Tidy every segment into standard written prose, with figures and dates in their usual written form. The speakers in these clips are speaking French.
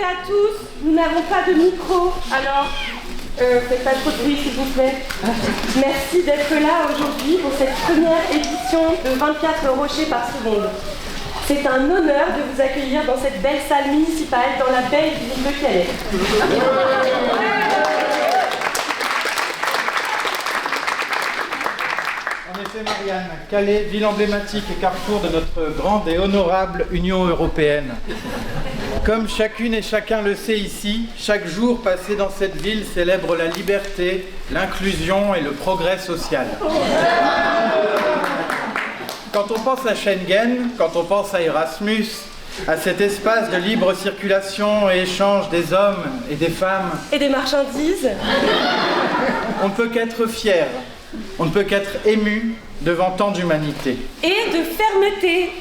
et à tous, nous n'avons pas de micro, alors faites pas trop de bruit s'il vous plaît. Merci d'être là aujourd'hui pour cette première édition de 24 rochers par seconde. C'est un honneur de vous accueillir dans cette belle salle municipale dans la belle ville de Calais. En effet, Marianne, Calais, ville emblématique et carrefour de notre grande et honorable Union européenne. Comme chacune et chacun le sait ici, chaque jour passé dans cette ville célèbre la liberté, l'inclusion et le progrès social. Quand on pense à Schengen, quand on pense à Erasmus, à cet espace de libre circulation et échange des hommes et des femmes et des marchandises, on ne peut qu'être fier, on ne peut qu'être ému devant tant d'humanité. Et de fermeté.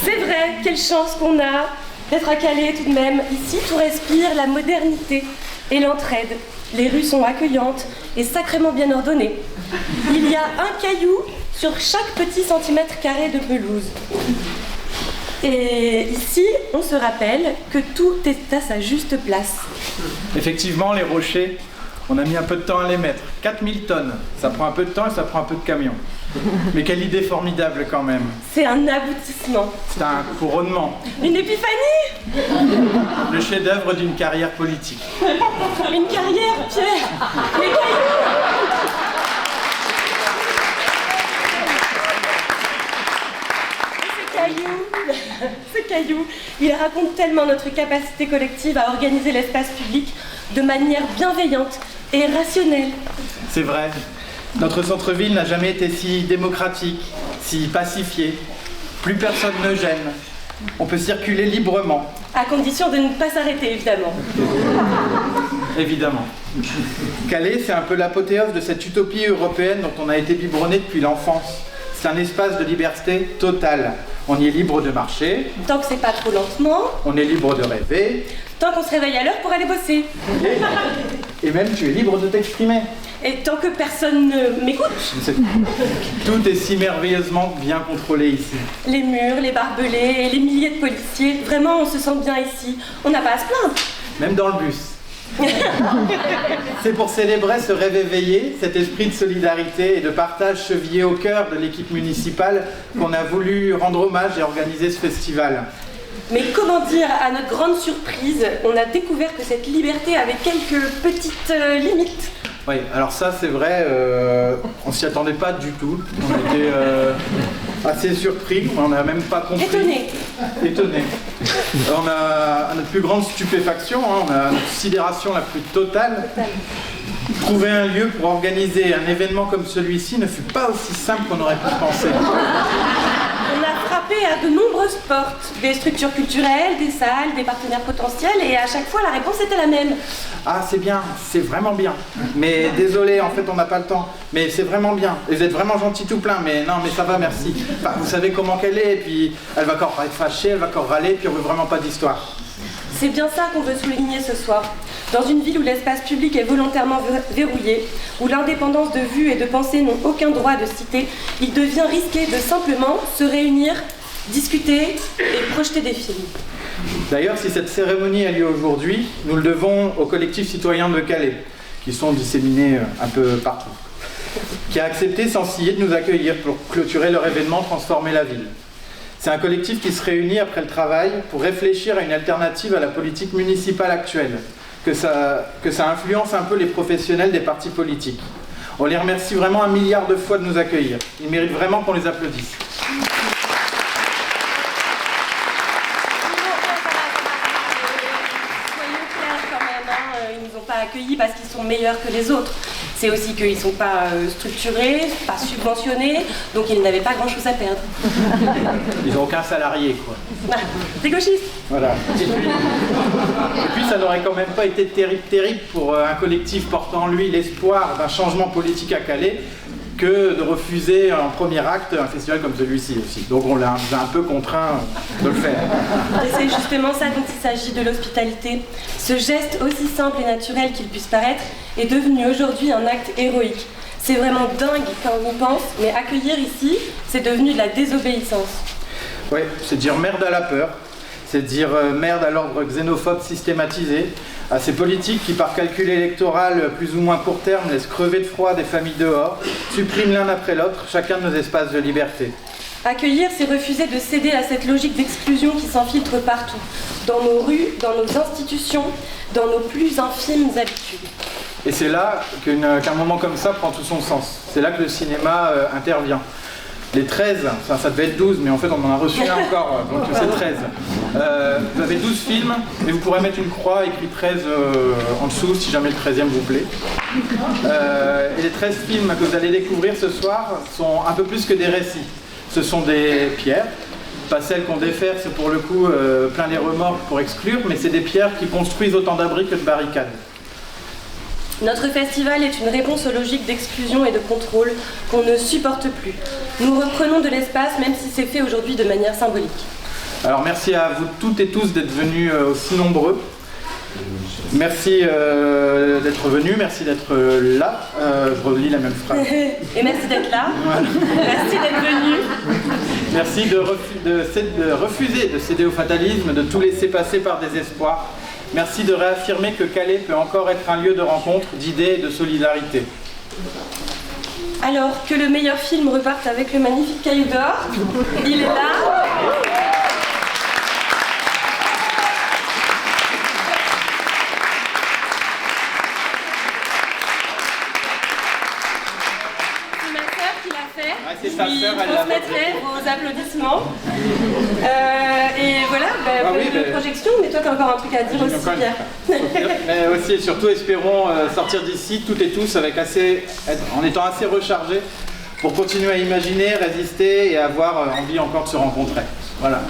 C'est vrai, quelle chance qu'on a d'être à Calais tout de même. Ici, tout respire la modernité et l'entraide. Les rues sont accueillantes et sacrément bien ordonnées. Il y a un caillou sur chaque petit centimètre carré de pelouse. Et ici, on se rappelle que tout est à sa juste place. Effectivement, les rochers, on a mis un peu de temps à les mettre. 4000 tonnes, ça prend un peu de temps et ça prend un peu de camion. Mais quelle idée formidable quand même. C'est un aboutissement. C'est un couronnement. Une épiphanie. Le chef-d'œuvre d'une carrière politique. Une carrière, Pierre. Les cailloux. Ce caillou, il raconte tellement notre capacité collective à organiser l'espace public de manière bienveillante et rationnelle. C'est vrai. Notre centre-ville n'a jamais été si démocratique, si pacifié. Plus personne ne gêne. On peut circuler librement. À condition de ne pas s'arrêter, évidemment. Évidemment. Calais, c'est un peu l'apothéose de cette utopie européenne dont on a été biberonné depuis l'enfance. C'est un espace de liberté totale. On y est libre de marcher. Tant que c'est pas trop lentement. On est libre de rêver. Tant qu'on se réveille à l'heure pour aller bosser. Et même tu es libre de t'exprimer. Et tant que personne ne m'écoute. Tout est si merveilleusement bien contrôlé ici. Les murs, les barbelés et les milliers de policiers. Vraiment, on se sent bien ici. On n'a pas à se plaindre. Même dans le bus. C'est pour célébrer ce rêve éveillé, cet esprit de solidarité et de partage chevillé au cœur de l'équipe municipale qu'on a voulu rendre hommage et organiser ce festival. Mais comment dire, à notre grande surprise, on a découvert que cette liberté avait quelques petites limites. Oui, alors ça c'est vrai, on s'y attendait pas du tout. On était assez surpris, on n'a même pas compris. Étonné. On a, à notre plus grande stupéfaction, on a notre sidération la plus totale. Trouver un lieu pour organiser un événement comme celui-ci ne fut pas aussi simple qu'on aurait pu penser. On a frappé à de nombreuses portes, des structures culturelles, des salles, des partenaires potentiels, et à chaque fois la réponse était la même. Ah c'est bien, c'est vraiment bien. Mais désolé, en fait on n'a pas le temps. Mais c'est vraiment bien. Et vous êtes vraiment gentil tout plein, mais non mais ça va, merci. Enfin, vous savez comment qu'elle est, et puis elle va encore être fâchée, elle va encore râler, puis on veut vraiment pas d'histoire. C'est bien ça qu'on veut souligner ce soir. Dans une ville où l'espace public est volontairement verrouillé, où l'indépendance de vue et de pensée n'ont aucun droit de cité, il devient risqué de simplement se réunir, discuter et projeter des films. D'ailleurs, si cette cérémonie a lieu aujourd'hui, nous le devons au collectif citoyen de Calais, qui sont disséminés un peu partout, qui a accepté sans ciller de nous accueillir pour clôturer leur événement Transformer la ville. C'est un collectif qui se réunit après le travail pour réfléchir à une alternative à la politique municipale actuelle, que ça influence un peu les professionnels des partis politiques. On les remercie vraiment 1 milliard de fois de nous accueillir. Ils méritent vraiment qu'on les applaudisse. Soyons clairs quand même, hein, ils nous ont pas accueillis parce qu'ils sont meilleurs que les autres. C'est aussi qu'ils ne sont pas structurés, pas subventionnés, donc ils n'avaient pas grand-chose à perdre. Ils n'ont aucun salarié, quoi. Des gauchistes. Voilà. Et puis ça n'aurait quand même pas été terrible pour un collectif portant en lui l'espoir d'un changement politique à Calais que de refuser en premier acte un festival comme celui-ci aussi. Donc on l'a un peu contraint de le faire. Et c'est justement ça dont il s'agit de l'hospitalité. Ce geste aussi simple et naturel qu'il puisse paraître est devenu aujourd'hui un acte héroïque. C'est vraiment dingue quand on y pense, mais accueillir ici, c'est devenu de la désobéissance. Ouais, c'est dire merde à la peur. c'est de dire merde à l'ordre xénophobe systématisé, à ces politiques qui, par calcul électoral plus ou moins court terme, laissent crever de froid des familles dehors, suppriment l'un après l'autre chacun de nos espaces de liberté. Accueillir, c'est refuser de céder à cette logique d'exclusion qui s'infiltre partout, dans nos rues, dans nos institutions, dans nos plus infimes habitudes. Et c'est là qu'un moment comme ça prend tout son sens. C'est là que le cinéma intervient. Les 13, ça devait être 12, mais en fait on en a reçu un encore, donc c'est 13. Vous avez 12 films, mais vous pourrez mettre une croix écrit 13 en dessous si jamais le 13e vous plaît. Et les 13 films que vous allez découvrir ce soir sont un peu plus que des récits. Ce sont des pierres, pas celles qu'on défère, c'est pour le coup plein les remords pour exclure, mais c'est des pierres qui construisent autant d'abris que de barricades. Notre festival est une réponse aux logiques d'exclusion et de contrôle qu'on ne supporte plus. Nous reprenons de l'espace, même si c'est fait aujourd'hui de manière symbolique. Alors merci à vous toutes et tous d'être venus aussi nombreux. Merci d'être venus, merci d'être là. Je relis la même phrase. Et merci d'être là. Voilà. Merci d'être venus. Merci de refuser de céder au fatalisme, de tout laisser passer par désespoir. Merci de réaffirmer que Calais peut encore être un lieu de rencontre, d'idées et de solidarité. Alors, que le meilleur film reparte avec le magnifique Caillou d'Or. Il est là. C'est ma sœur qui l'a fait. Ah, c'est je ta lui sœur, elle l'a transmettrai vos applaudissements. Et voilà, bonne projection, mais toi tu as encore un truc à dire aussi, Pierre. Mais aussi et surtout, espérons sortir d'ici toutes et tous en étant assez rechargés pour continuer à imaginer, résister et avoir envie encore de se rencontrer. Voilà.